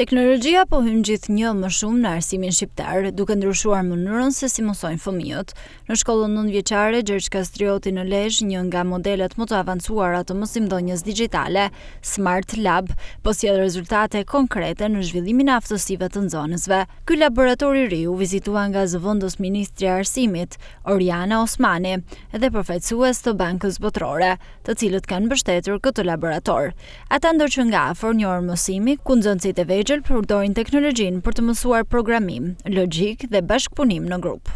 Teknologjia po hyn gjithnjë më shumë në arsimin shqiptar, duke ndryshuar mënyrën se si mësojnë fëmijët. Në shkollën 9-vjeçare Gjergj Kastrioti në Lezhë, një nga modelet më të avancuara të mësimdhënies digjitale, Smart Lab, po sjell rezultate konkrete në zhvillimin e aftësive të nxënësve. Ky laborator i ri u vizitua nga zëvendës ministri e arsimit, Oriana Osmani, dhe përfaqësues të Bankës Botërore, të cilët kanë mbështetur këtë laborator. Ata ndërqën nga afër një orë mësimi ku nxënësit e vegjël përdorin teknologjinë për të mësuar programim, logjik dhe bashkëpunim në grup.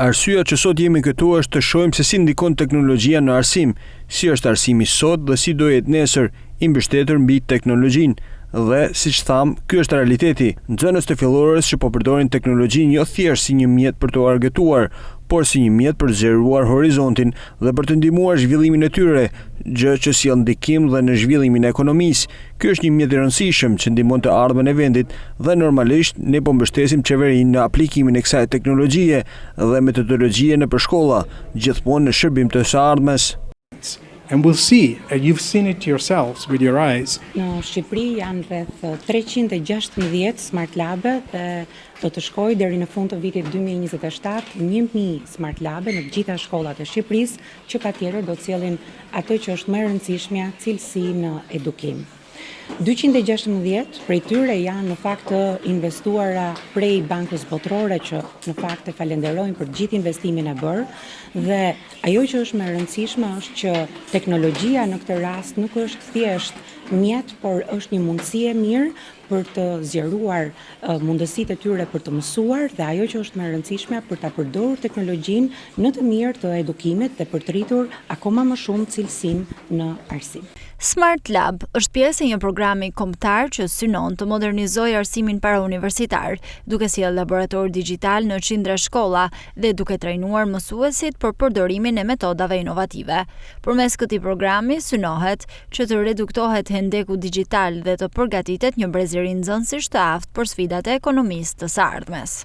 Arsyeja që sot jemi këtu është të shohim se si ndikon teknologjia në arsim, si është arsimi sot dhe si do jetë nesër, i mbështetur mbi teknologjinë. Dhe, siç tham, ky është realiteti. Nxënës të fillorës që po përdorin teknologjinë jo thjesht si një mjet për të argëtuar, por si një mjet për të zgjeruar horizontin dhe për të ndihmuar zhvillimin e tyre, gjë që sjell ndikim dhe në zhvillimin e ekonomisë. Ky është një mjet i rëndësishëm që ndihmon të ardhmen e vendit dhe normalisht ne po mbështesim qeverinë në aplikimin e kësaj teknologjie dhe metodologjie nëpër shkolla, gjithmonë në shërbim të së ardhmes. And we'll see, and you've seen it yourselves with your eyes. Në Shqipëri janë rreth 316 Smart Labe dhe do të shkojë deri në fund të vitit 2027 1000 Smart Labe në të gjitha shkollat e Shqipërisë, që patjetër do të sjellin atë që është më e rëndësishmja, cilësi në edukim. 216 prej tyre janë në fakt të investuara prej Bankës Botërore, që në fakt e falenderojmë për gjithë investimin e bërë, dhe ajo që është më e rëndësishme është që teknologjia në këtë rast nuk është thjesht mjet, por është një mundësi e mirë për të zgjeruar mundësitë e tyre për të mësuar, dhe ajo që është më e rëndësishme për ta përdorur teknologjinë në të mirë të edukimit dhe për të rritur akoma më shumë cilësinë në arsim. Smart Lab është pjesë e një programi kombëtar që synon të modernizojë arsimin parauniversitar, duke sjellë laborator digjital në qindra shkolla dhe duke trajnuar mësuesit për përdorimin e metodave inovative. Përmes këtij programi synohet që të reduktohet hendeku digjital dhe të përgatitet një brezëri nxënësish të aftë për sfidat e ekonomisë të së ardhmes.